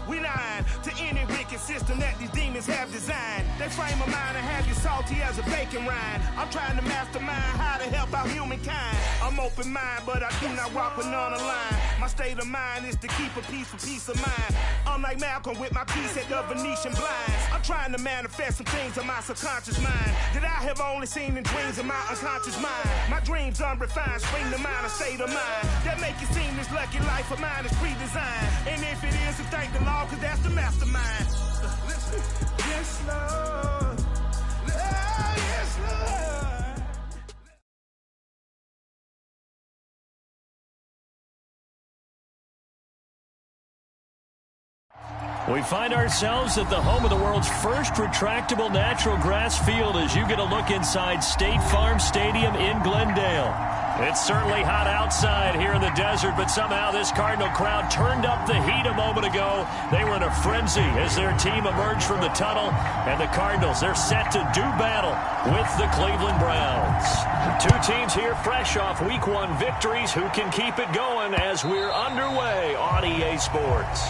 We lying to any wicked system that these demons have designed. They frame a mind and have you salty as a bacon rind. I'm trying to mastermind how to help out humankind. I'm open mind, but I do not walk with none aligned. My state of mind is to keep a peace for peace of mind. I'm like Malcolm with my piece at the Venetian blinds. I'm trying to manifest some things in my subconscious mind that I have only seen in dreams in my unconscious mind. My dreams unrefined, spring to mind, a state of mind that make it seem this lucky life of mine is pre-designed. And if it is, then thank the Lord, cause that's the mastermind. Yes, Lord. Yes, Lord. We find ourselves at the home of the world's first retractable natural grass field as you get a look inside State Farm Stadium in Glendale. It's certainly hot outside here in the desert, but somehow this Cardinal crowd turned up the heat a moment ago. They were in a frenzy as their team emerged from the tunnel, and the Cardinals, they're set to do battle with the Cleveland Browns. Two teams here fresh off Week 1 victories. Who can keep it going as we're underway on EA Sports?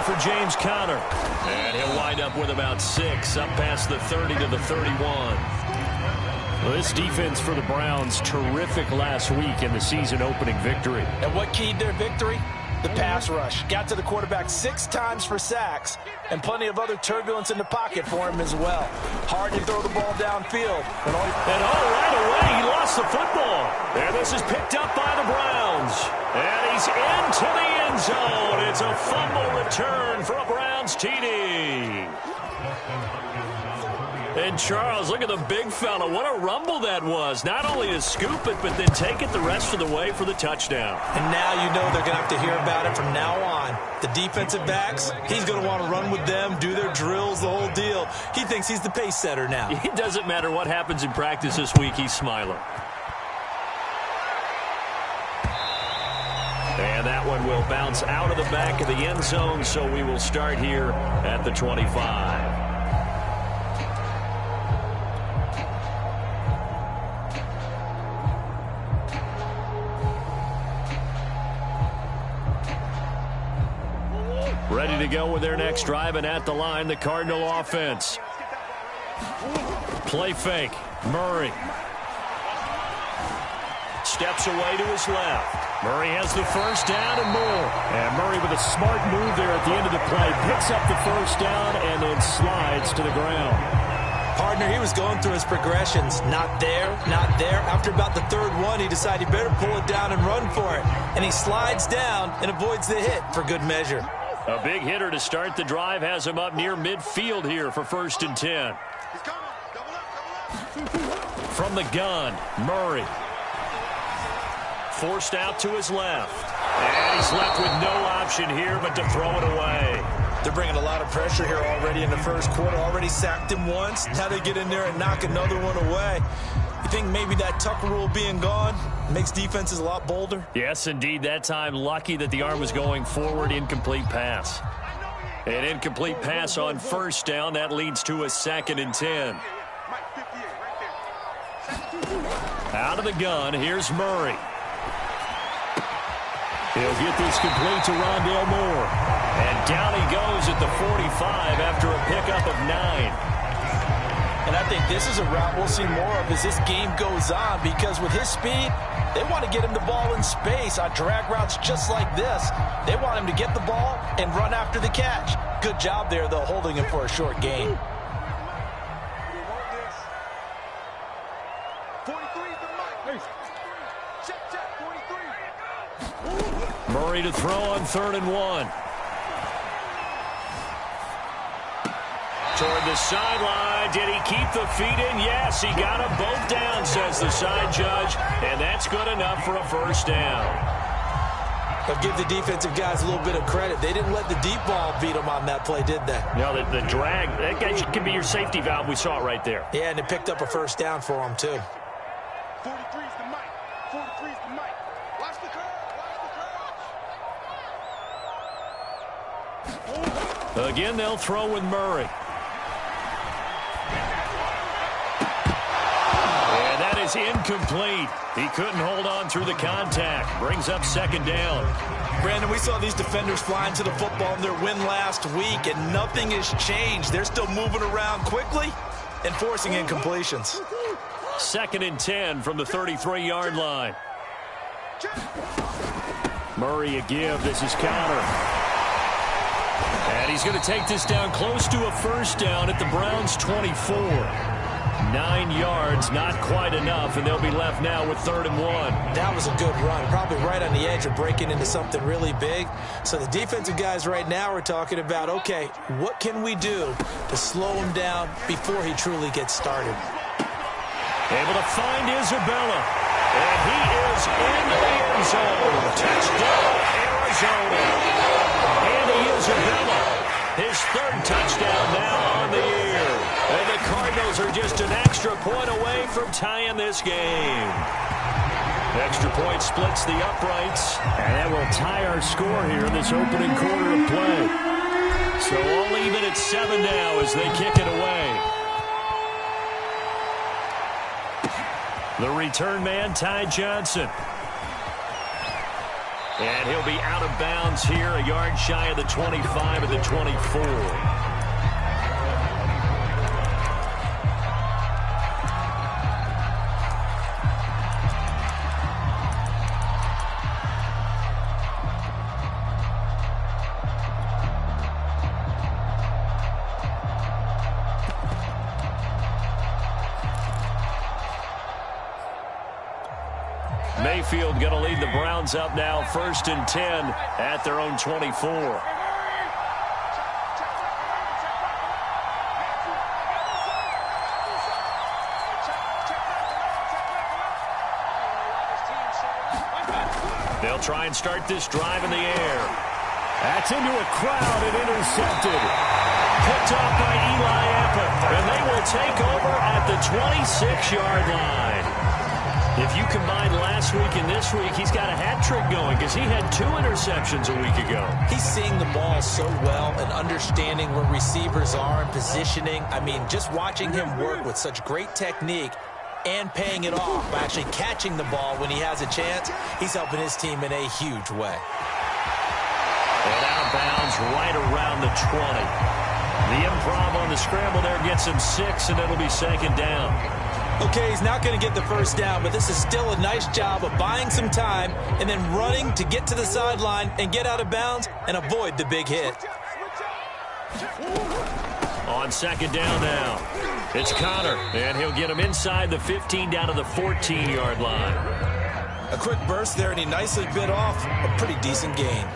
For James Conner, and he'll wind up with about 6 up past the 30 to the 31. Well, this defense for the Browns, terrific last week in the season opening victory. And what keyed their victory? The pass rush. Got to the quarterback 6 times for sacks, and plenty of other turbulence in the pocket for him as well. Hard to throw the ball downfield. And right away, he lost the football. And this is picked up by the Browns. And he's into the end zone. It's a fumble return for a Browns TD. And Charles, look at the big fella. What a rumble that was. Not only to scoop it, but then take it the rest of the way for the touchdown. And now you know they're going to have to hear about it from now on. The defensive backs, he's going to want to run with them, do their drills, the whole deal. He thinks he's the pace setter now. It doesn't matter what happens in practice this week, he's smiling. And that one will bounce out of the back of the end zone, so we will start here at the 25. Ready to go with their next drive, and at the line, the Cardinal offense. Play fake. Murray. Steps away to his left. Murray has the first down and more. And Murray with a smart move there at the end of the play. Picks up the first down and then slides to the ground. Partner, he was going through his progressions. Not there, not there. After about the third one, he decided he better pull it down and run for it. And he slides down and avoids the hit for good measure. A big hitter to start the drive has him up near midfield here for 1st and 10. From the gun, Murray. Forced out to his left. And he's left with no option here but to throw it away. They're bringing a lot of pressure here already in the first quarter. Already sacked him once. Now they get in there and knock another one away. You think maybe that Tucker rule being gone makes defenses a lot bolder? Yes, indeed. That time, lucky that the arm was going forward. Incomplete pass. An incomplete pass on first down. That leads to a 2nd and 10. Out of the gun, here's Murray. He'll get this complete to Rondale Moore. And down he goes at the 45 after a pickup of 9. And I think this is a route we'll see more of as this game goes on, because with his speed, they want to get him the ball in space on drag routes just like this. They want him to get the ball and run after the catch. Good job there, though, holding him for a short gain. Murray to throw on 3rd and 1. Toward the sideline. Did he keep the feet in? Yes, he got them both down, says the side judge. And that's good enough for a first down. But give the defensive guys a little bit of credit. They didn't let the deep ball beat them on that play, did they? No, the drag, that guy can be your safety valve. We saw it right there. Yeah, and it picked up a first down for him, too. 43's the mic. Watch the curve. Again, they'll throw with Murray. And that is incomplete. He couldn't hold on through the contact. Brings up second down. Brandon, we saw these defenders flying to the football in their win last week, and nothing has changed. They're still moving around quickly and forcing incompletions. 2nd and 10 from the 33-yard line. Murray a give. This is Conner. And he's going to take this down close to a first down at the Browns' 24. 9 yards, not quite enough, and they'll be left now with 3rd and 1. That was a good run, probably right on the edge of breaking into something really big. So the defensive guys right now are talking about, okay, what can we do to slow him down before he truly gets started? Able to find Isabella, and he is in the end zone. Touchdown, Arizona. Andy Isabella, his 3rd touchdown now on the year. And the Cardinals are just an extra point away from tying this game. Extra point splits the uprights, and that will tie our score here in this opening quarter of play. So all even at 7 now as they kick it away. The return man, Ty Johnson. And he'll be out of bounds here, a yard shy of the 25 at the 24. Mayfield going to lead the Browns up now, 1st and 10 at their own 24. They'll try and start this drive in the air. That's into a crowd and intercepted. Picked off by Eli Apple, and they will take over at the 26-yard line. If you combine last week and this week, he's got a hat trick going because he had 2 interceptions a week ago. He's seeing the ball so well and understanding where receivers are and positioning. I mean, just watching him work with such great technique and paying it off by actually catching the ball when he has a chance, he's helping his team in a huge way. And out of bounds right around the 20. The improv on the scramble there gets him 6, and it'll be 2nd down. Okay, he's not going to get the first down, but this is still a nice job of buying some time and then running to get to the sideline and get out of bounds and avoid the big hit. On 2nd down now, it's Conner, and he'll get him inside the 15 down to the 14-yard line. A quick burst there, and he nicely bit off a pretty decent gain.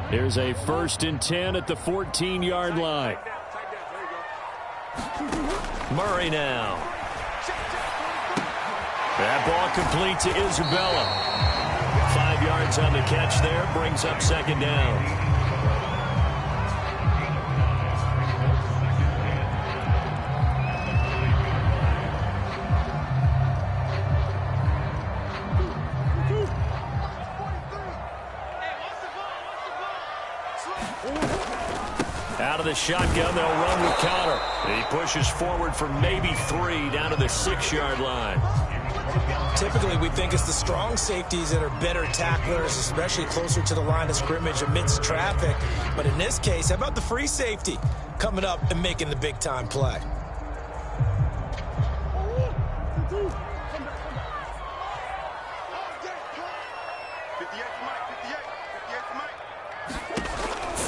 Here's a 1st and 10 at the 14-yard line. Murray now. That ball complete to Isabella. 5 yards on the catch there, brings up 2nd down. Out of the shotgun, they'll run with Conner. He pushes forward for maybe 3 down to the 6-yard line. Typically, we think it's the strong safeties that are better tacklers, especially closer to the line of scrimmage amidst traffic. But in this case, how about the free safety coming up and making the big-time play?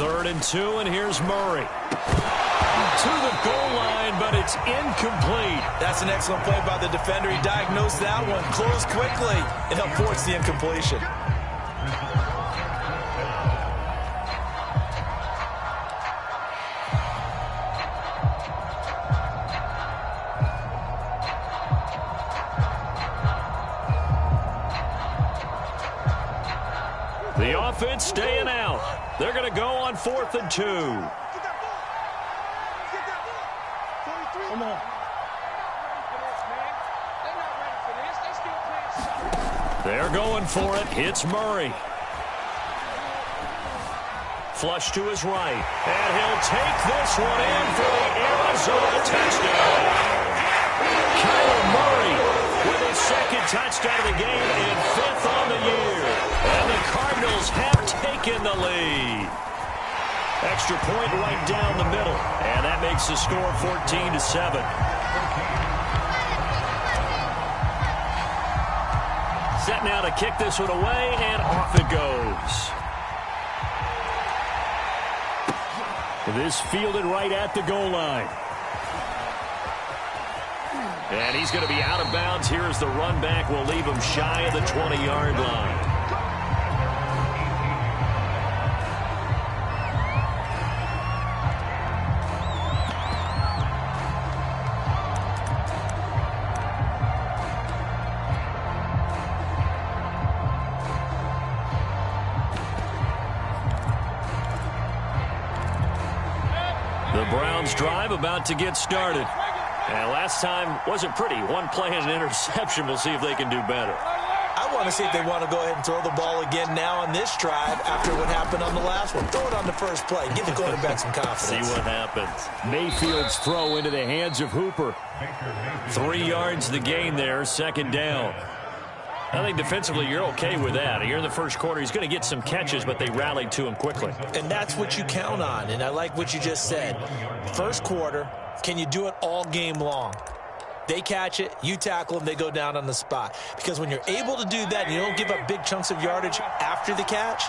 Third and 2, and here's Murray. To the goal line, but it's incomplete. That's an excellent play by the defender. He diagnosed that one, closed quickly, and helped force the incompletion. The offense staying out. They're going to go on 4th and 2. Come on. They're going for it. It's Murray. Flush to his right. And he'll take this one in for the Arizona touchdown. Kyler Murray with his 2nd touchdown of the game and 5th on the year. And the Cardinals have taken the lead. Extra point right down the middle. And that makes the score 14-7. Set now to kick this one away, and off it goes. This fielded right at the goal line. And he's going to be out of bounds here as the run back will leave him shy of the 20-yard line. The Browns drive about to get started. And last time wasn't pretty. One play and an interception. We'll see if they can do better. I want to see if they want to go ahead and throw the ball again now on this drive after what happened on the last one. Throw it on the first play. Give the quarterback some confidence. See what happens. Mayfield's throw into the hands of Hooper. 3 yards the gain there, 2nd down. I think defensively you're okay with that. Here in the first quarter, he's going to get some catches, but they rallied to him quickly. And that's what you count on, and I like what you just said. First quarter, can you do it all game long? They catch it, you tackle them, they go down on the spot. Because when you're able to do that and you don't give up big chunks of yardage after the catch,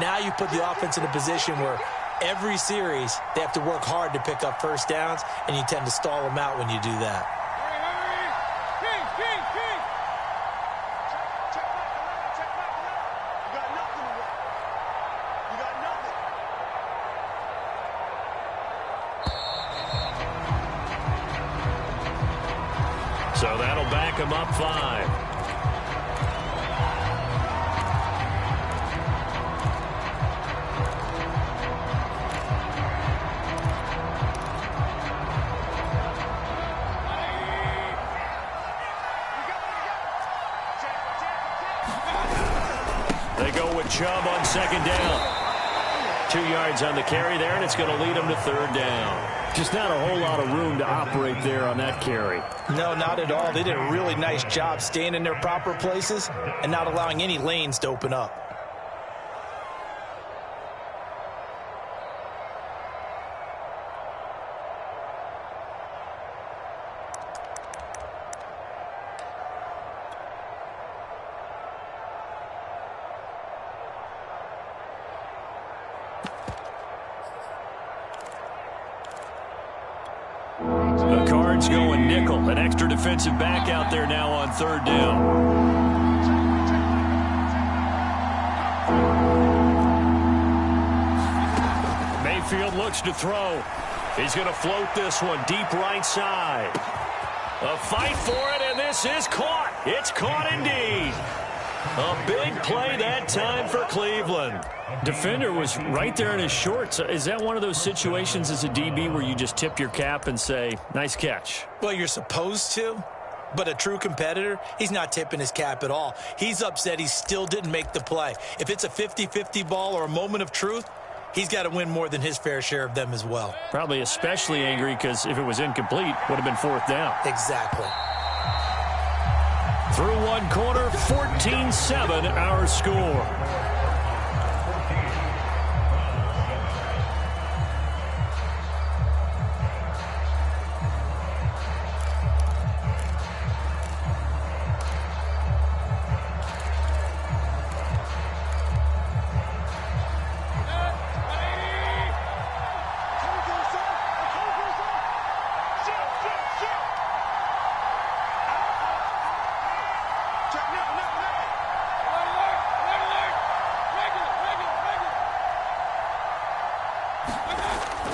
now you put the offense in a position where every series they have to work hard to pick up first downs, and you tend to stall them out when you do that. So that'll back him up 5. They go with Chubb on 2nd down. 2 yards on the carry there, and it's going to lead them to 3rd down. Just not a whole lot of room to operate there on that carry. No, not at all. They did a really nice job staying in their proper places and not allowing any lanes to open up. The Cards going nickel. An extra defensive back out there now on 3rd down. Mayfield looks to throw. He's going to float this one deep right side. A fight for it, and this is caught. It's caught indeed. A big play that time for Cleveland. Defender was right there in his shorts. Is that one of those situations as a DB where you just tip your cap and say, nice catch? Well, you're supposed to, but a true competitor, he's not tipping his cap at all. He's upset he still didn't make the play. If it's a 50-50 ball or a moment of truth, he's got to win more than his fair share of them as well. Probably especially angry because if it was incomplete, would have been 4th down. Exactly. Through one quarter, 14-7 our score.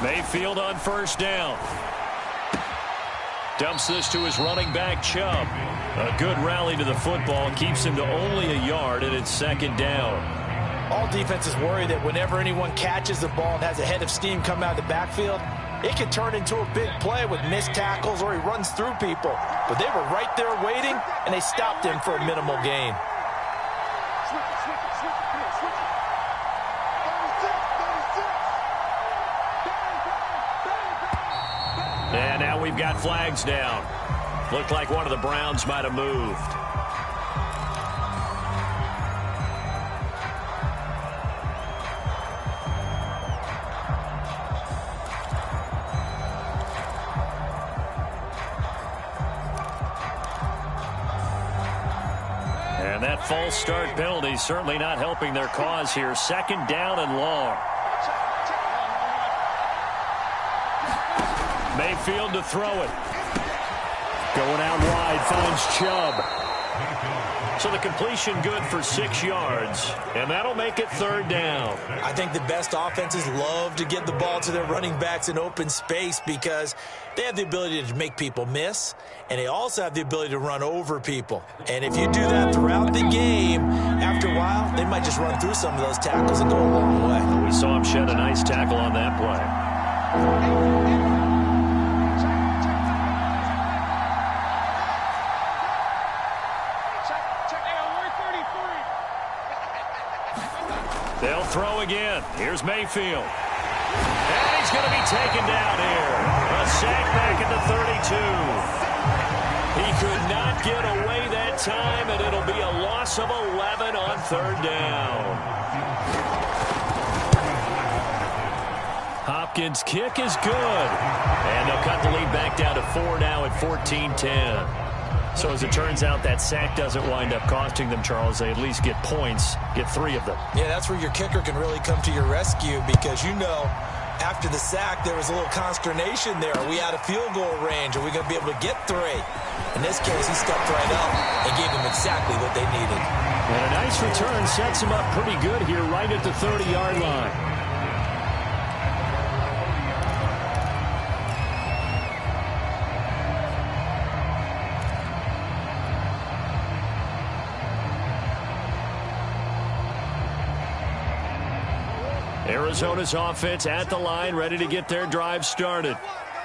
Mayfield on 1st down. Dumps this to his running back, Chubb. A good rally to the football. Keeps him to only a yard, and it's 2nd down. All defenses worry that whenever anyone catches the ball and has a head of steam come out of the backfield, it can turn into a big play with missed tackles or he runs through people. But they were right there waiting, and they stopped him for a minimal gain. And now we've got flags down. Looked like one of the Browns might have moved. And that false start penalty certainly not helping their cause here. Second down and long. Mayfield to throw it. Going out wide, finds Chubb. So the completion good for 6 yards, and that'll make it third down. I think the best offenses love to get the ball to their running backs in open space because they have the ability to make people miss, and they also have the ability to run over people. And if you do that throughout the game, after a while, they might just run through some of those tackles and go a long way. We saw him shed a nice tackle on that play. They'll throw again. Here's Mayfield. And he's going to be taken down here. A sack back at the 32. He could not get away that time, and it'll be a loss of 11 on third down. Hopkins' kick is good. And they'll cut the lead back down to 4 now at 14-10. So as it turns out, that sack doesn't wind up costing them, Charles. They at least get points, get 3 of them. Yeah, that's where your kicker can really come to your rescue because, you know, after the sack, there was a little consternation there. Are we out of field goal range? Are we going to be able to get 3? In this case, he stepped right up and gave them exactly what they needed. And a nice return sets him up pretty good here right at the 30-yard line. Arizona's offense at the line, ready to get their drive started.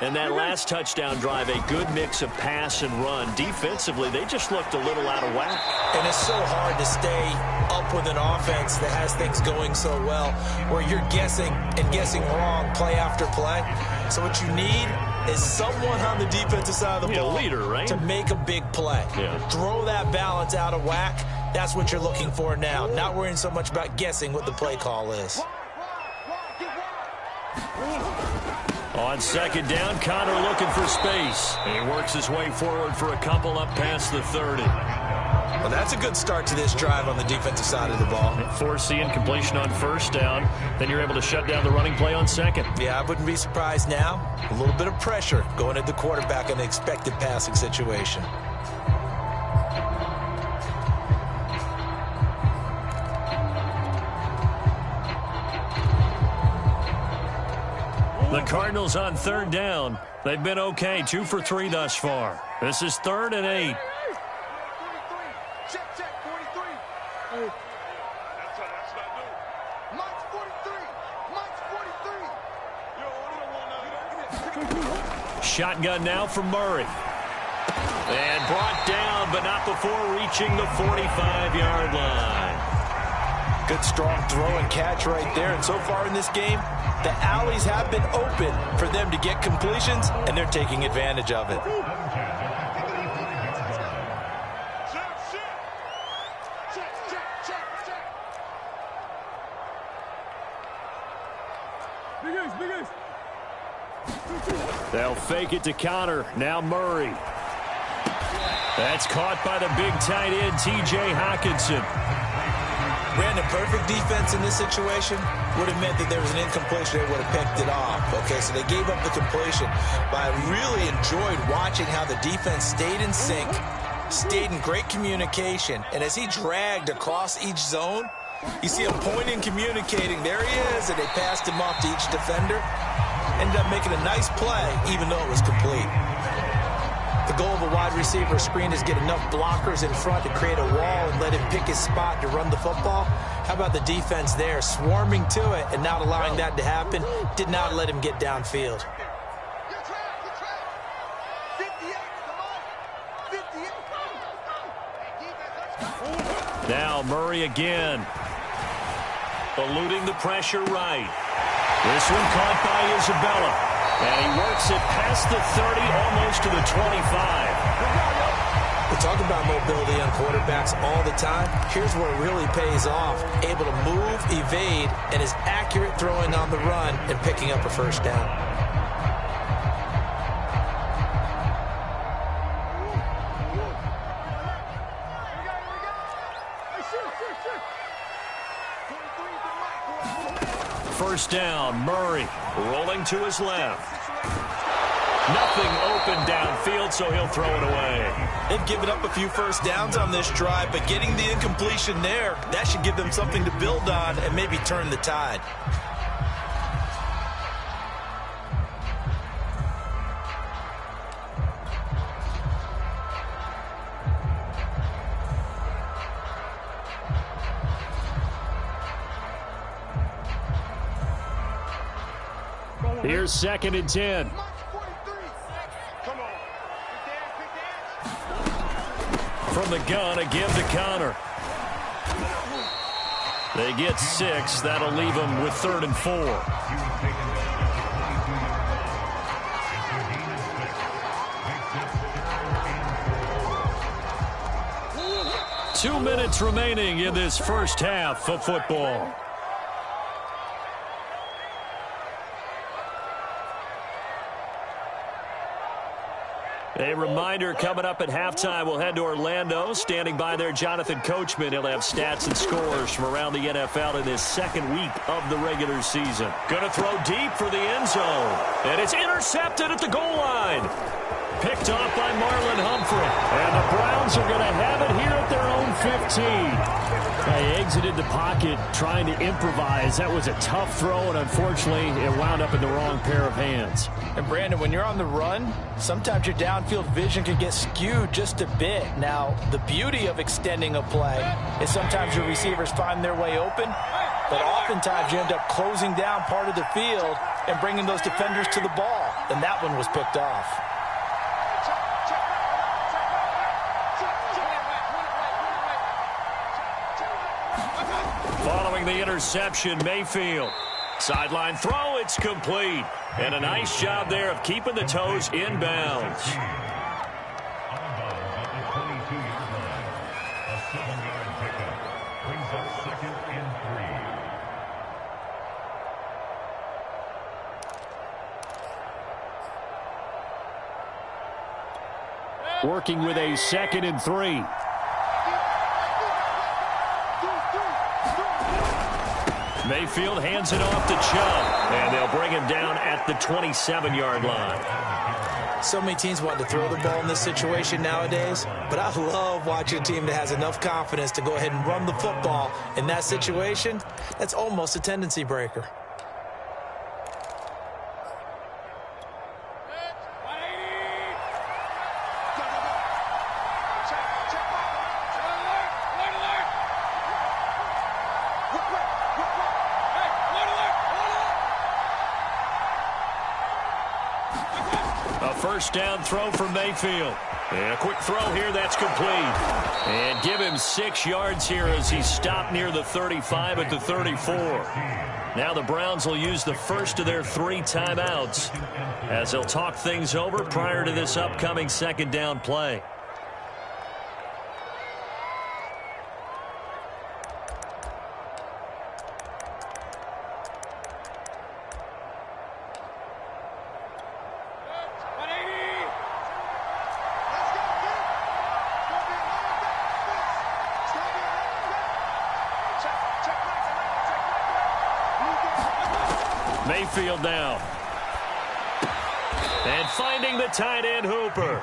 And that last touchdown drive, a good mix of pass and run. Defensively, they just looked a little out of whack. And it's so hard to stay up with an offense that has things going so well, where you're guessing and guessing wrong play after play. So what you need is someone on the defensive side of the ball, a leader, right? To make a big play. Yeah. Throw that balance out of whack. That's what you're looking for now. Not worrying so much about guessing what the play call is. On second down, Connor looking for space. And he works his way forward for a couple up past the 30. Well, that's a good start to this drive on the defensive side of the ball. Force the incompletion on first down. Then you're able to shut down the running play on second. Yeah, I wouldn't be surprised now. A little bit of pressure going at the quarterback in the expected passing situation. The Cardinals on third down. They've been okay, 2 for 3 thus far. This is 3rd and 8. Check, 43. Hey. That's not new. Mike's 43. Mike's 43. Shotgun now from Murray. And brought down, but not before reaching the 45-yard line. Good strong throw and catch right there. And so far in this game, the alleys have been open for them to get completions, and they're taking advantage of it. They'll fake it to Connor. Now Murray. That's caught by the big tight end, T.J. Hockenson. Brandon, perfect defense in this situation would have meant that there was an incompletion. They would have picked it off. Okay, so they gave up the completion. But I really enjoyed watching how the defense stayed in sync, stayed in great communication. And as he dragged across each zone, you see him pointing, communicating. There he is, and they passed him off to each defender. Ended up making a nice play, even though it was complete. The goal of a wide receiver screen is get enough blockers in front to create a wall and let him pick his spot to run the football. How about the defense there, swarming to it and not allowing that to happen? Did not let him get downfield. Now Murray again. Eluding the pressure right. This one caught by Isabella. And he works it past the 30, almost to the 25. We talk about mobility on quarterbacks all the time. Here's where it really pays off. Able to move, evade, and is accurate throwing on the run and picking up a first down. First down, Murray rolling to his left. Nothing open downfield, so he'll throw it away. They've given up a few first downs on this drive, but getting the incompletion there, that should give them something to build on and maybe turn the tide. Here's 2nd and 10. From the gun, a give to Connor. They get 6. That'll leave them with 3rd and 4. Two minutes remaining in this first half of football. A reminder, coming up at halftime, we'll head to Orlando. Standing by there, Jonathan Coachman. He'll have stats and scores from around the NFL in this second week of the regular season. Going to throw deep for the end zone. And it's intercepted at the goal line. Picked off by Marlon Humphrey. And the Browns are going to have it here at their own 15. They exited the pocket trying to improvise. That was a tough throw, and unfortunately, it wound up in the wrong pair of hands. And Brandon, when you're on the run, sometimes your downfield vision can get skewed just a bit. Now, the beauty of extending a play is sometimes your receivers find their way open, but oftentimes you end up closing down part of the field and bringing those defenders to the ball. And that one was picked off. Following the interception, Mayfield. Sideline throw, it's complete. And a nice job there of keeping the toes inbounds. Working with a 2nd and 3. Mayfield hands it off to Chubb, and they'll bring him down at the 27-yard line. So many teams want to throw the ball in this situation nowadays, but I love watching a team that has enough confidence to go ahead and run the football. In that situation, that's almost a tendency breaker. First down throw for Mayfield. And a quick throw here, that's complete. And give him 6 yards here as he stopped near the 35 at the 34. Now the Browns will use the first of their 3 timeouts as they'll talk things over prior to this upcoming 2nd down play. Mayfield now. And finding the tight end, Hooper.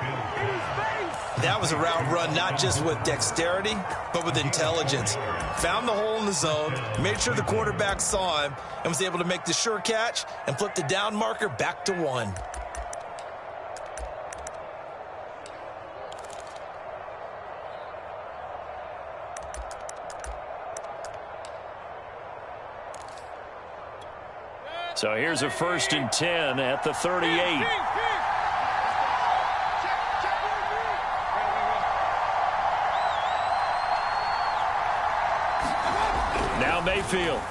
That was a route run not just with dexterity, but with intelligence. Found the hole in the zone, made sure the quarterback saw him, and was able to make the sure catch and flip the down marker back to 1. So here's a 1st and 10 at the 38. Now Mayfield.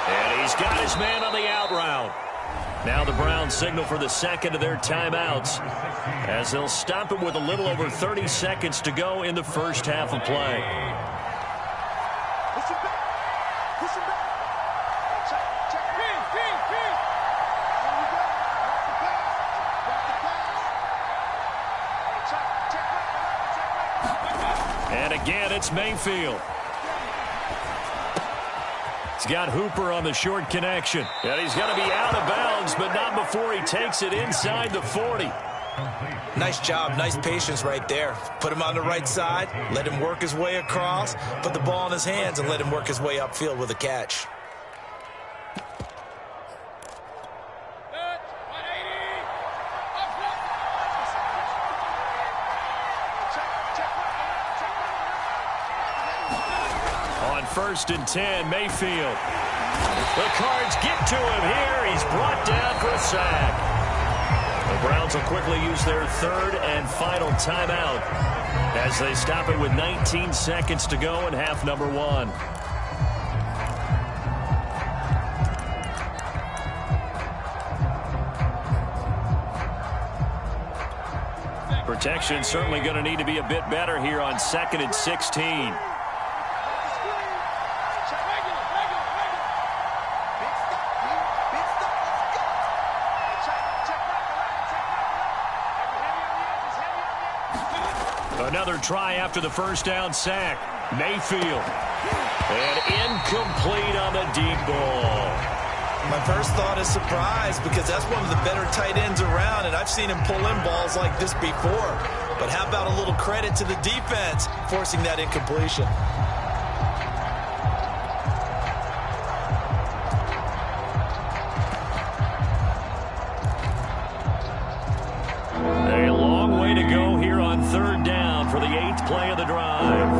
And he's got his man on the out route. Now the Browns signal for the second of their timeouts as they'll stop it with a little over 30 seconds to go in the first half of play. And again, it's Mayfield. He's got Hooper on the short connection. And he's going to be out of bounds, but not before he takes it inside the 40. Nice job, nice patience right there. Put him on the right side, let him work his way across, put the ball in his hands, and let him work his way upfield with a catch. On 1st and 10, Mayfield. The Cards get to him here. He's brought down for a sack. The Browns will quickly use their 3rd and final timeout as they stop it with 19 seconds to go in half number 1. Protection certainly going to need to be a bit better here on 2nd and 16. Another try after the first down sack. Mayfield. And incomplete on the deep ball. My first thought is surprise because that's one of the better tight ends around, and I've seen him pull in balls like this before. But how about a little credit to the defense forcing that incompletion? A long way to go here on 3rd down for the 8th play of the drive.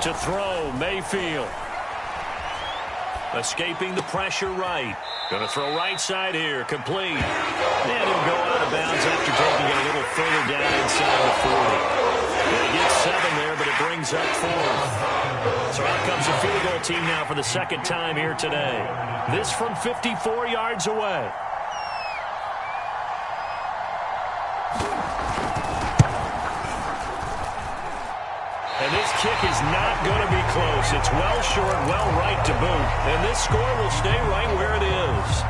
To throw, Mayfield. Escaping the pressure right. Going to throw right side here. Complete. And he'll go out of bounds after taking it a little further down inside the 40. They get 7 there, but it brings up 4th. So out comes the field goal team now for the 2nd time here today. This from 54 yards away. And this kick is not going to be close. It's well short, well right to boot. And this score will stay right where it is.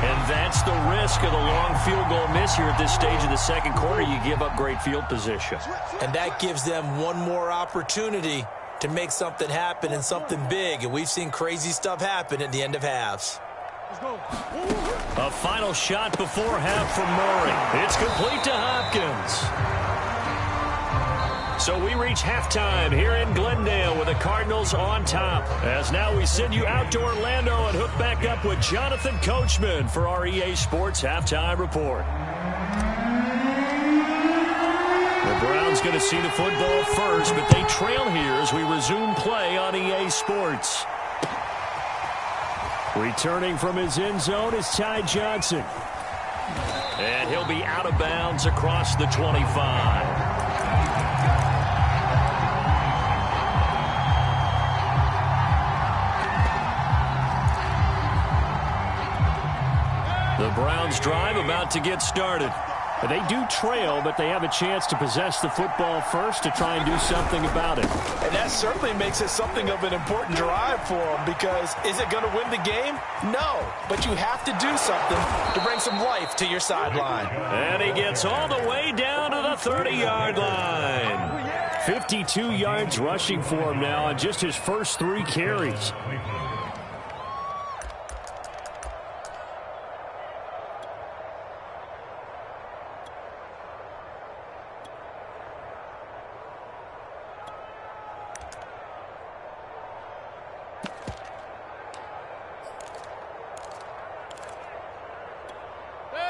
And that's the risk of the long field goal miss here at this stage of the 2nd quarter. You give up great field position. And that gives them one more opportunity to make something happen and something big. And we've seen crazy stuff happen at the end of halves. A final shot before half from Murray. It's complete to Hopkins. So we reach halftime here in Glendale with the Cardinals on top. As now we send you out to Orlando and hook back up with Jonathan Coachman for our EA Sports Halftime Report. The Browns going to see the football first, but they trail here as we resume play on EA Sports. Returning from his end zone is Ty Johnson. And he'll be out of bounds across the 25. The Browns drive about to get started. They do trail, but they have a chance to possess the football first to try and do something about it. And that certainly makes it something of an important drive for them because is it going to win the game? No, but you have to do something to bring some life to your sideline. And he gets all the way down to the 30-yard line. 52 yards rushing for him now on just his first 3 carries.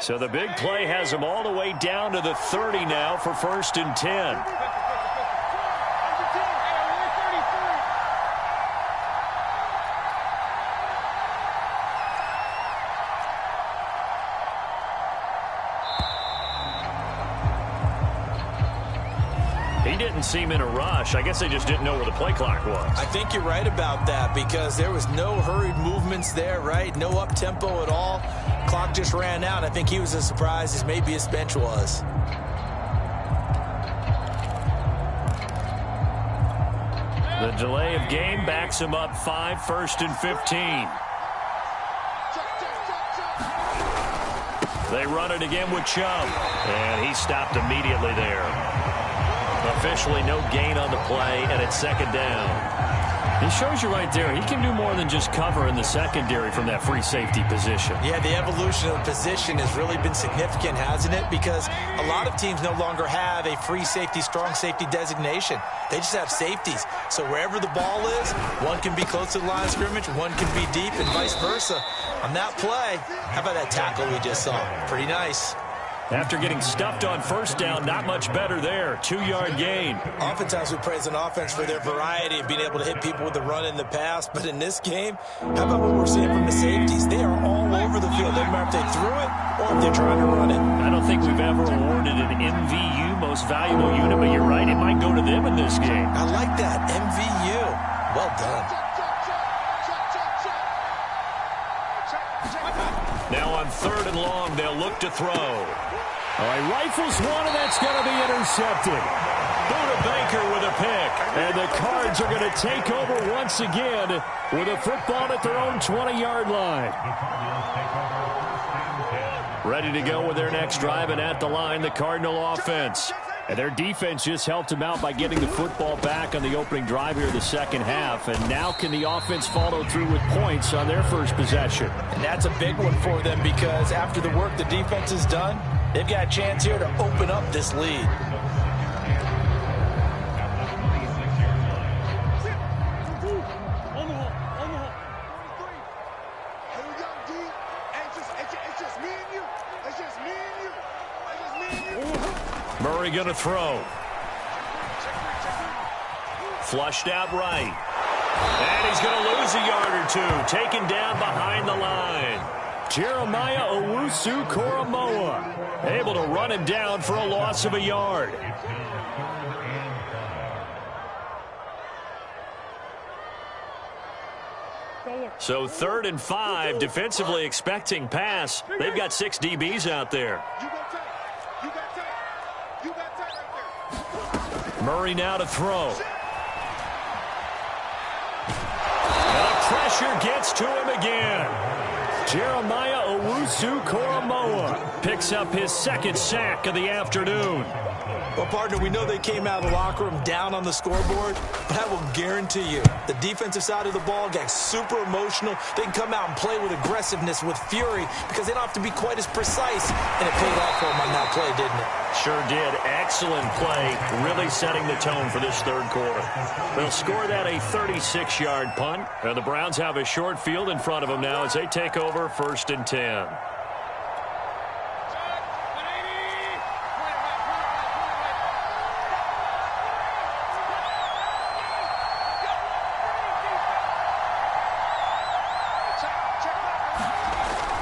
So the big play has them all the way down to the 30 now for 1st and 10. He didn't seem in a rush. I guess they just didn't know where the play clock was. I think you're right about that because there was no hurried movements there, right? No up-tempo at all. Clock just ran out. I think he was as surprised as maybe his bench was. The delay of game backs him up 5, 1st and 15. They run it again with Chubb. And he stopped immediately there. Officially no gain on the play, and it's 2nd down. He shows you right there, he can do more than just cover in the secondary from that free safety position. Yeah, the evolution of the position has really been significant, hasn't it? Because a lot of teams no longer have a free safety, strong safety designation. They just have safeties. So wherever the ball is, one can be close to the line of scrimmage, one can be deep, and vice versa. On that play, how about that tackle we just saw? Pretty nice. After getting stuffed on 1st down, not much better there. 2-yard gain. Oftentimes we praise an offense for their variety of being able to hit people with the run and the pass. But in this game, how about what we're seeing from the safeties? They are all over the field. Doesn't matter if they threw it or if they're trying to run it. I don't think we've ever awarded an MVU, most valuable unit, but you're right, it might go to them in this game. I like that, MVU. Well done. Now on 3rd and long, they'll look to throw. All right, rifles one, and that's going to be intercepted. Buda Baker with a pick. And the Cards are going to take over once again with a football at their own 20-yard line. Ready to go with their next drive, and at the line, the Cardinal offense. And their defense just helped them out by getting the football back on the opening drive here in the 2nd half. And now can the offense follow through with points on their first possession? And that's a big one for them because after the work the defense has done, they've got a chance here to open up this lead. Murray going to throw. Flushed out right. And he's going to lose a yard or two. Taken down behind the line. Jeremiah Owusu-Koramoah able to run him down for a loss of a yard. So 3rd and 5, defensively expecting pass. They've got 6 DBs out there. Murray now to throw. And the pressure gets to him again. Jeremiah Owusu-Koramoah picks up his 2nd sack of the afternoon. Well, partner, we know they came out of the locker room down on the scoreboard, but I will guarantee you the defensive side of the ball got super emotional. They can come out and play with aggressiveness, with fury, because they don't have to be quite as precise. And it paid off for them on that play, didn't it? Sure did. Excellent play, really setting the tone for this 3rd quarter. They'll score that a 36-yard punt. And the Browns have a short field in front of them now as they take over 1st and 10.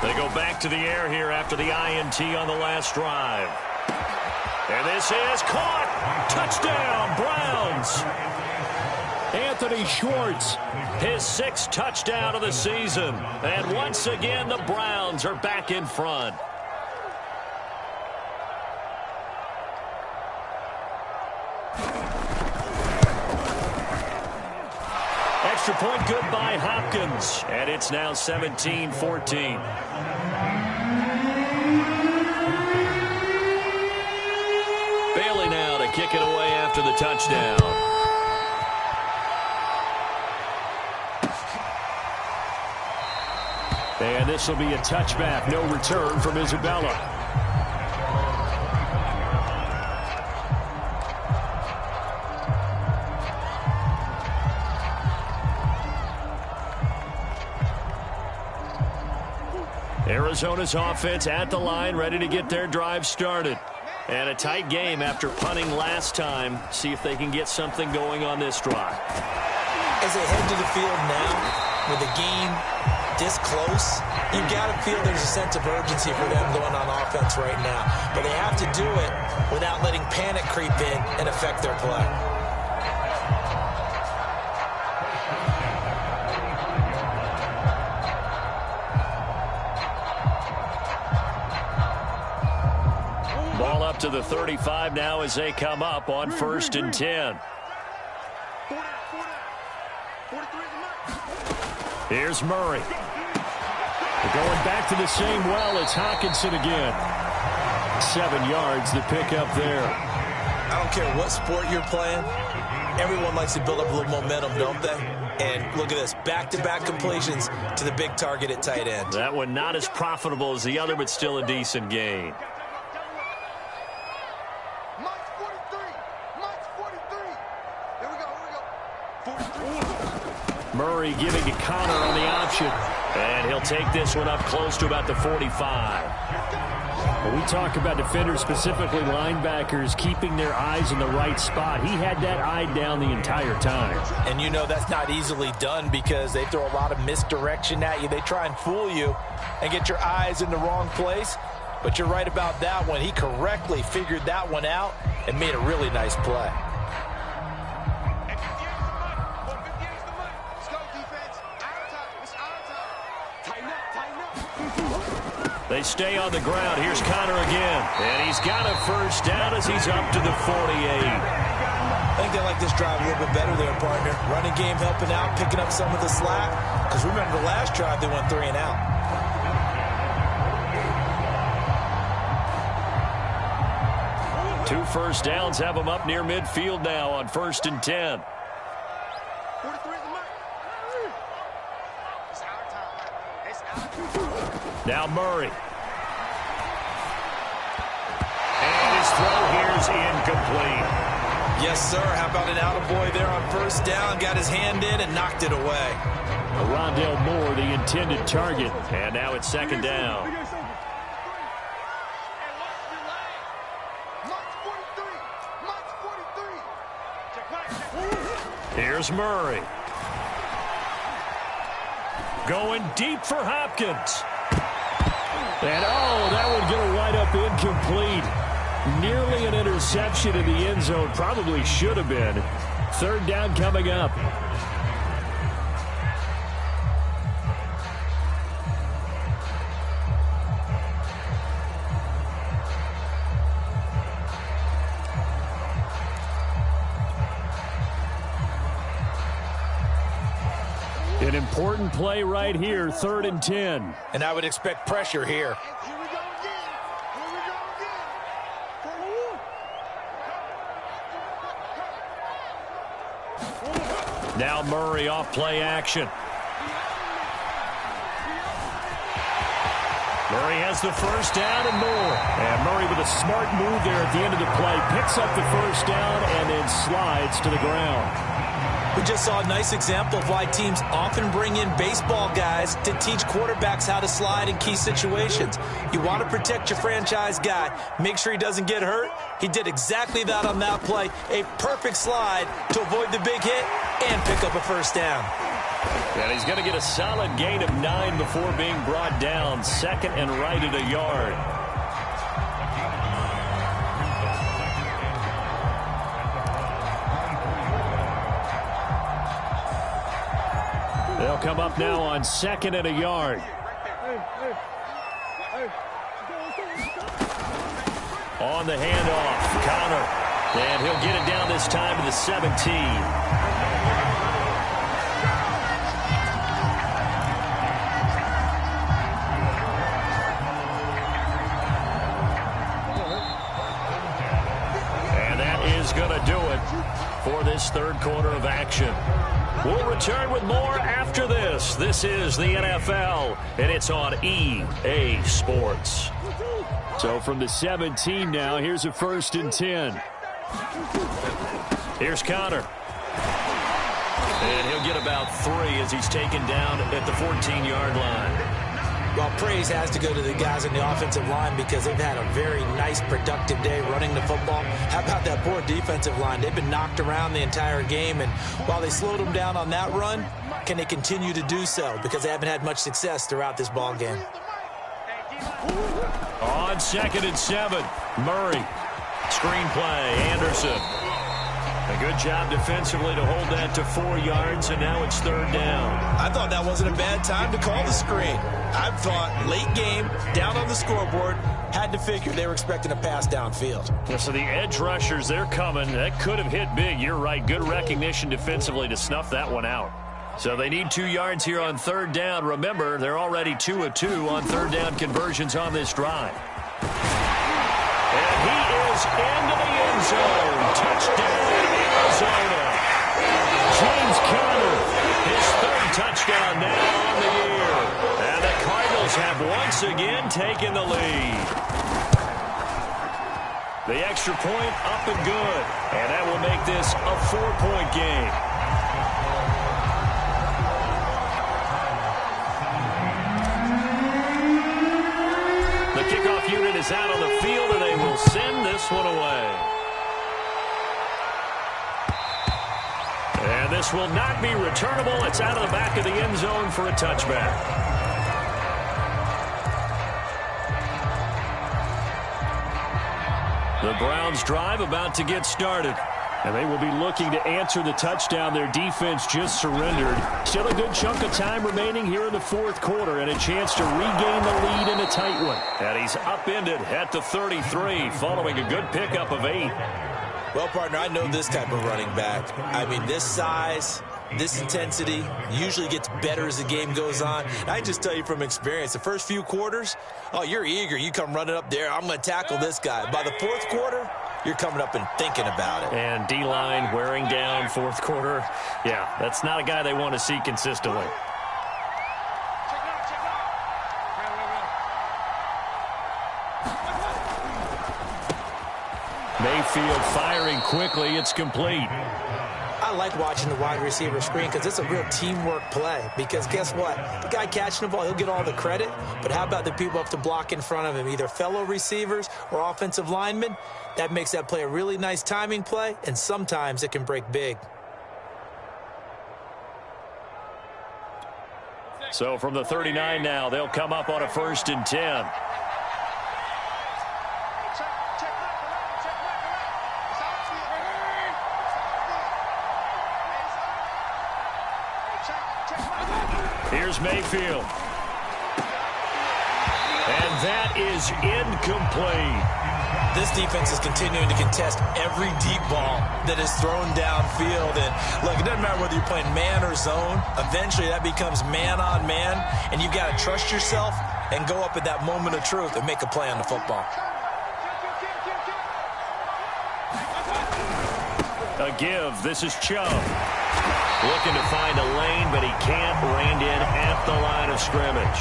They go back to the air here after the INT on the last drive. And this is caught. Touchdown, Browns. Anthony Schwartz, his 6th touchdown of the season. And once again, the Browns are back in front. Extra point good by Hopkins. And it's now 17-14. Bailey now to kick it away after the touchdown. And this will be a touchback. No return from Isabella. Arizona's offense at the line, ready to get their drive started. And a tight game after punting last time. See if they can get something going on this drive. As they head to the field now, with the game this close, you've got to feel there's a sense of urgency for them going on offense right now. But they have to do it without letting panic creep in and affect their play. Ball up to the 35 now as they come up on 1st and 10. Here's Murray. Going back to the same well. It's Hockenson again. 7 yards the pick up there. I don't care what sport you're playing. Everyone likes to build up a little momentum, don't they? And look at this, back-to-back completions to the big target at tight end. That one not as profitable as the other, but still a decent gain. Murray giving to Connor on the option. And he'll take this one up close to about the 45. When we talk about defenders, specifically linebackers, keeping their eyes in the right spot, he had that eye down the entire time. And you know that's not easily done because they throw a lot of misdirection at you. They try and fool you and get your eyes in the wrong place. But you're right about that one. He correctly figured that one out and made a really nice play. They stay on the ground. Here's Connor again. And he's got a first down as he's up to the 48. I think they like this drive a little bit better there, partner. Running game helping out, picking up some of the slack. Because remember, the last drive they went 3 and out. Two first downs have them up near midfield now on 1st and 10. Now Murray. And his throw here is incomplete. Yes, sir. How about an attaboy there on 1st down? Got his hand in and knocked it away. Rondale Moore, the intended target. And now it's 2nd down. Here's Murray. Going deep for Hopkins. And, oh, that would get a wide up incomplete. Nearly an interception in the end zone. Probably should have been. 3rd down coming up. An important play right here, 3rd and 10. And I would expect pressure here. Now Murray off play action. Murray has the first down and more. And Murray with a smart move there at the end of the play. Picks up the first down and then slides to the ground. We just saw a nice example of why teams often bring in baseball guys to teach quarterbacks how to slide in key situations. You want to protect your franchise guy. Make sure he doesn't get hurt. He did exactly that on that play. A perfect slide to avoid the big hit and pick up a first down. And he's going to get a solid gain of 9 before being brought down. 2nd and right at a yard. They'll come up now on 2nd and a yard. On the handoff, Connor. And he'll get it down this time to the 17. And that is going to do it for this 3rd quarter of action. We'll return with more after this. This is the NFL, and it's on EA Sports. So from the 17 now, here's a 1st and 10. Here's Connor. And he'll get about 3 as he's taken down at the 14-yard line. Well, praise has to go to the guys on the offensive line because they've had a very nice, productive day running the football. How about that poor defensive line? They've been knocked around the entire game, and while they slowed them down on that run, can they continue to do so? Because they haven't had much success throughout this ball game. On 2nd and 7, Murray. Screenplay, Anderson. A good job defensively to hold that to 4 yards, and now it's 3rd down. I thought that wasn't a bad time to call the screen. I thought late game, down on the scoreboard, had to figure they were expecting a pass downfield. Yeah, so the edge rushers, they're coming. That could have hit big. You're right. Good recognition defensively to snuff that one out. So they need 2 yards here on 3rd down. Remember, they're already 2 of 2 on 3rd down conversions on this drive. And he is into the end zone. Touchdown, Arizona. James Conner, his 3rd touchdown now on the year. And the Cardinals have once again taken the lead. The extra point up and good. And that will make this a 4-point game. The kickoff unit is out on the field, and they will send this one away. And this will not be returnable. It's out of the back of the end zone for a touchback. The Browns' drive about to get started. And they will be looking to answer the touchdown their defense just surrendered. Still a good chunk of time remaining here in the 4th quarter and a chance to regain the lead in a tight one. And he's upended at the 33 following a good pickup of 8. Well, partner, I know this type of running back. I mean, this size, this intensity usually gets better as the game goes on. And I just tell you from experience, the first few quarters, oh, you're eager. You come running up there. I'm going to tackle this guy. By the 4th quarter, you're coming up and thinking about it. And D-line wearing down 4th quarter. Yeah, that's not a guy they want to see consistently. Mayfield firing quickly. It's complete. I like watching the wide receiver screen because it's a real teamwork play. Because guess what? The guy catching the ball, he'll get all the credit. But how about the people up to block in front of him, either fellow receivers or offensive linemen? That makes that play a really nice timing play, and sometimes it can break big. So from the 39 now, they'll come up on a 1st and 10. Here's Mayfield. And that is incomplete. This defense is continuing to contest every deep ball that is thrown downfield. And look, it doesn't matter whether you're playing man or zone. Eventually that becomes man on man. And you've got to trust yourself and go up at that moment of truth and make a play on the football. A give. This is Chubb. Looking to find a lane, but he can't. Reined in at the line of scrimmage.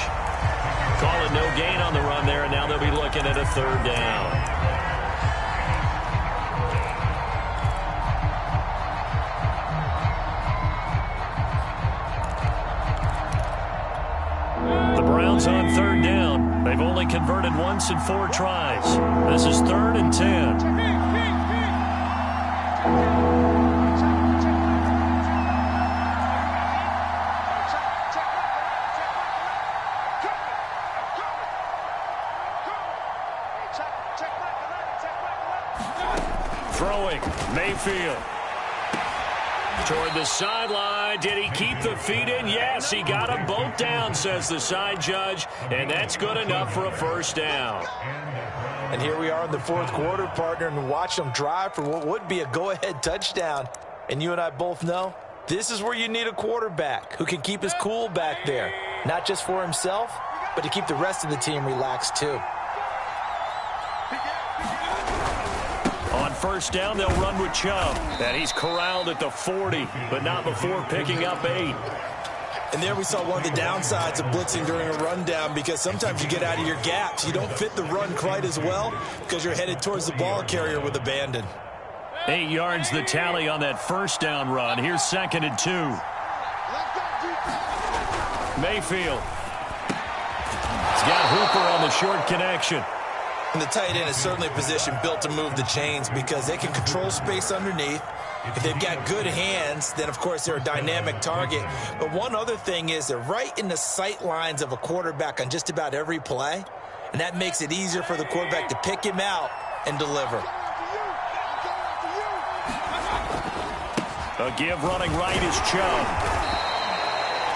Call it no gain on the run there, and now they'll be looking at a 3rd down. The Browns on 3rd down. They've only converted once in 4 tries. This is 3rd and 10. Throwing, Mayfield. Toward the sideline. Did he keep the feet in? Yes, he got them both down, says the side judge. And that's good enough for a 1st down. And here we are in the 4th quarter, partner, and watch them drive for what would be a go-ahead touchdown. And you and I both know this is where you need a quarterback who can keep his cool back there. Not just for himself, but to keep the rest of the team relaxed too. On 1st down, they'll run with Chubb. And he's corralled at the 40, but not before picking up 8. And there we saw one of the downsides of blitzing during a rundown, because sometimes you get out of your gaps. You don't fit the run quite as well because you're headed towards the ball carrier with abandon. 8 yards the tally on that 1st down run. Here's 2nd and 2. Mayfield. got Hooper on the short connection. And the tight end is certainly a position built to move the chains because they can control space underneath. If they've got good hands, then, of course, they're a dynamic target. But one other thing is they're right in the sight lines of a quarterback on just about every play, and that makes it easier for the quarterback to pick him out and deliver. A give running right is Chubb.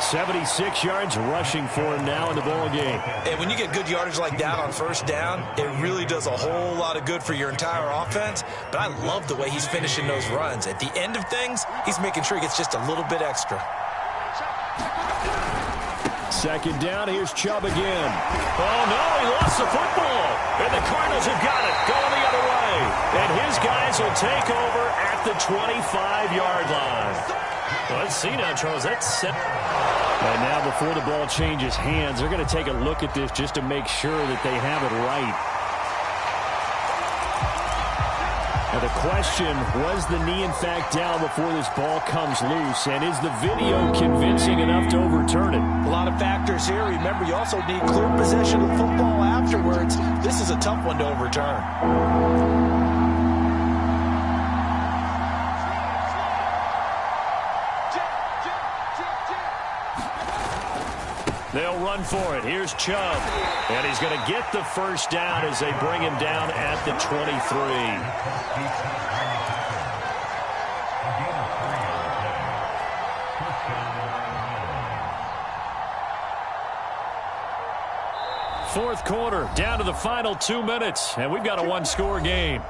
76 yards rushing for him now in the ball game. And when you get good yardage like that on first down, it really does a whole lot of good for your entire offense. But I love the way he's finishing those runs. At the end of things, he's making sure he gets just a little bit extra. Second down, here's Chubb again. Oh, no, he lost the football. And the Cardinals have got it, going the other way. And his guys will take over at the 25-yard line. Well, let's see now, Charles. That's set. And now before the ball changes hands, they're going to take a look at this just to make sure that they have it right. Now the question, was the knee in fact down before this ball comes loose? And is the video convincing enough to overturn it? A lot of factors here. Remember, you also need clear possession of football afterwards. This is a tough one to overturn. They'll run for it. Here's Chubb. And he's going to get the first down as they bring him down at the 23. Fourth quarter, down to the final 2 minutes, and we've got a one-score game.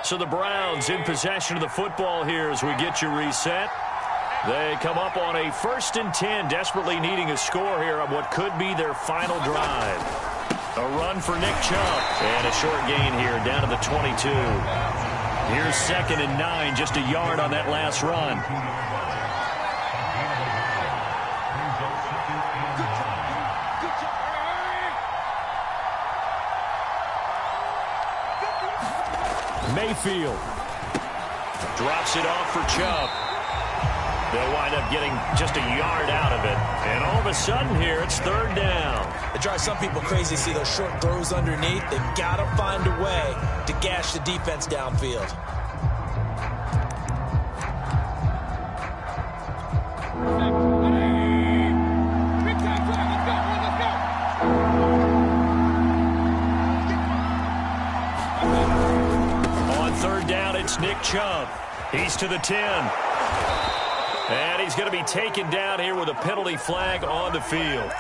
So the Browns in possession of the football here as we get you reset. They come up on a 1st and 10, desperately needing a score here on what could be their final drive. A run for Nick Chubb. And a short gain here down to the 22. Here's 2nd and 9, just a yard on that last run. Mayfield drops it off for Chubb. They'll wind up getting just a yard out of it. And all of a sudden here, it's 3rd down. It drives some people crazy to see those short throws underneath. They've got to find a way to gash the defense downfield. Nick Chubb. He's to the 10. And he's going to be taken down here with a penalty flag on the field.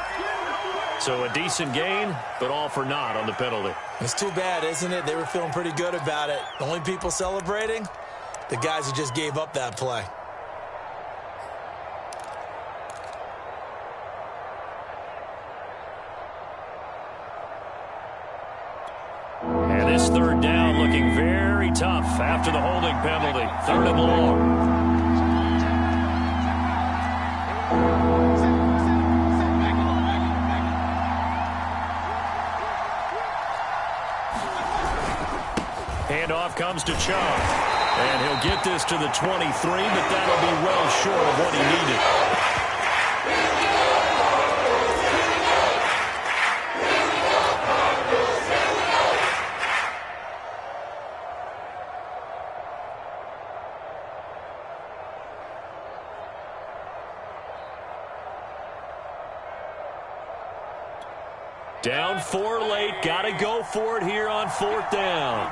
So a decent gain, but all for naught on the penalty. It's too bad, isn't it? They were feeling pretty good about it. The only people celebrating, the guys who just gave up that play. And this 3rd down looking very tough after the holding penalty. 3rd and long. Handoff comes to Chubb. And he'll get this to the 23, but that'll be well short of what he needed. Down 4 late. Got to go for it here on 4th down.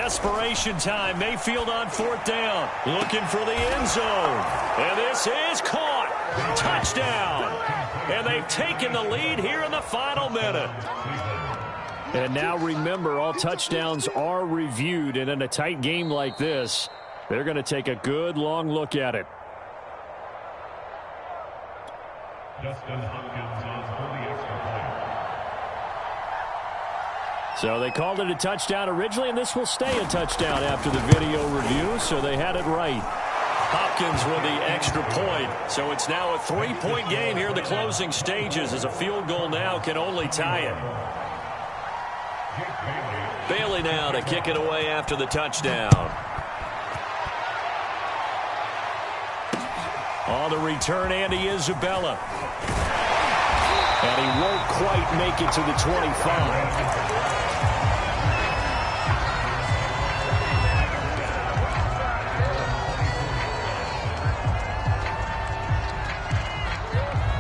desperation time. Mayfield on 4th down. Looking for the end zone. And this is caught. Touchdown. And they've taken the lead here in the final minute. And now remember, all touchdowns are reviewed. And in a tight game like this, they're going to take a good long look at it. Justin Hopkins on the extra point. So they called it a touchdown originally, and this will stay a touchdown after the video review, so they had it right. Hopkins with the extra point. So it's now a 3-point game here in the closing stages, as a field goal now can only tie it. Bailey now to kick it away after the touchdown. On the return, Andy Isabella. And he won't quite make it to the 25.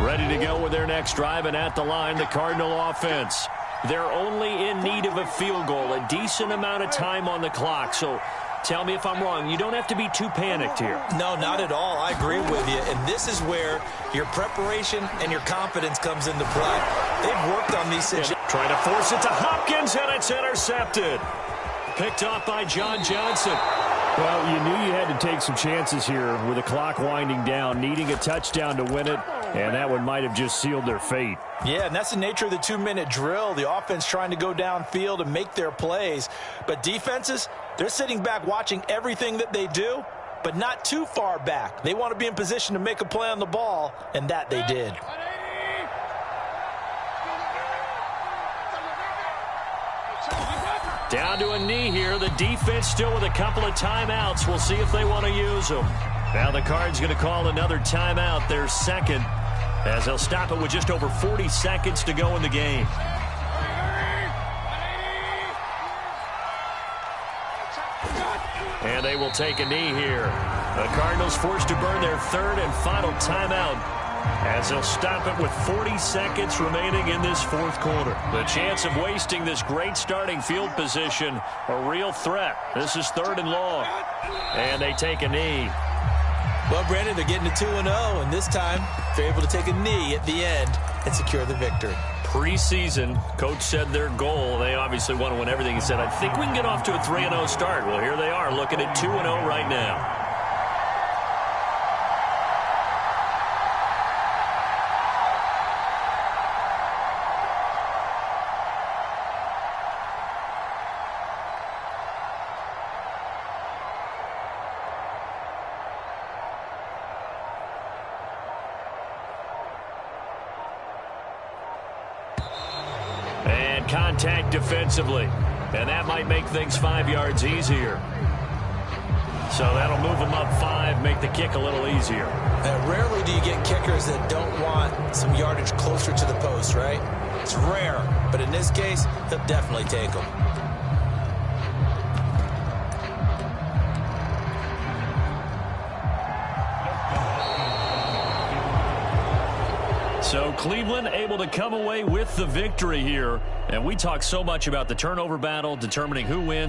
Ready to go with their next drive, and at the line, the Cardinal offense. They're only in need of a field goal, a decent amount of time on the clock. So tell me if I'm wrong. You don't have to be too panicked here. No, not at all. I agree with you. And this is where your preparation and your confidence comes into play. They've worked on these situations. Trying to force it to Hopkins, and it's intercepted. Picked off by John Johnson. Well, you knew you had to take some chances here with the clock winding down, needing a touchdown to win it, and that one might have just sealed their fate. Yeah, and that's the nature of the 2-minute drill. The offense trying to go downfield and make their plays. But defenses, they're sitting back watching everything that they do, but not too far back. They want to be in position to make a play on the ball, and that they did. Down to a knee here. The defense still with a couple of timeouts. We'll see if they want to use them. Now the Cards going to call another timeout, their second, as they'll stop it with just over 40 seconds to go in the game. And they will take a knee here. The Cardinals forced to burn their third and final timeout, as they'll stop it with 40 seconds remaining in this fourth quarter. The chance of wasting this great starting field position, a real threat. This is 3rd and long. And they take a knee. Well, Brandon, they're getting to 2-0, and this time they're able to take a knee at the end and secure the victory. Preseason, coach said their goal, they obviously want to win everything. He said, I think we can get off to a 3-0 start. Well, here they are looking at 2-0 right now. Contact defensively, and that might make things 5 yards easier. So that'll move them up 5, make the kick a little easier. Rarely do you get kickers that don't want some yardage closer to the post, right? It's rare, but in this case, they'll definitely take them. So Cleveland able to come away with the victory here. And we talk so much about the turnover battle, determining who wins.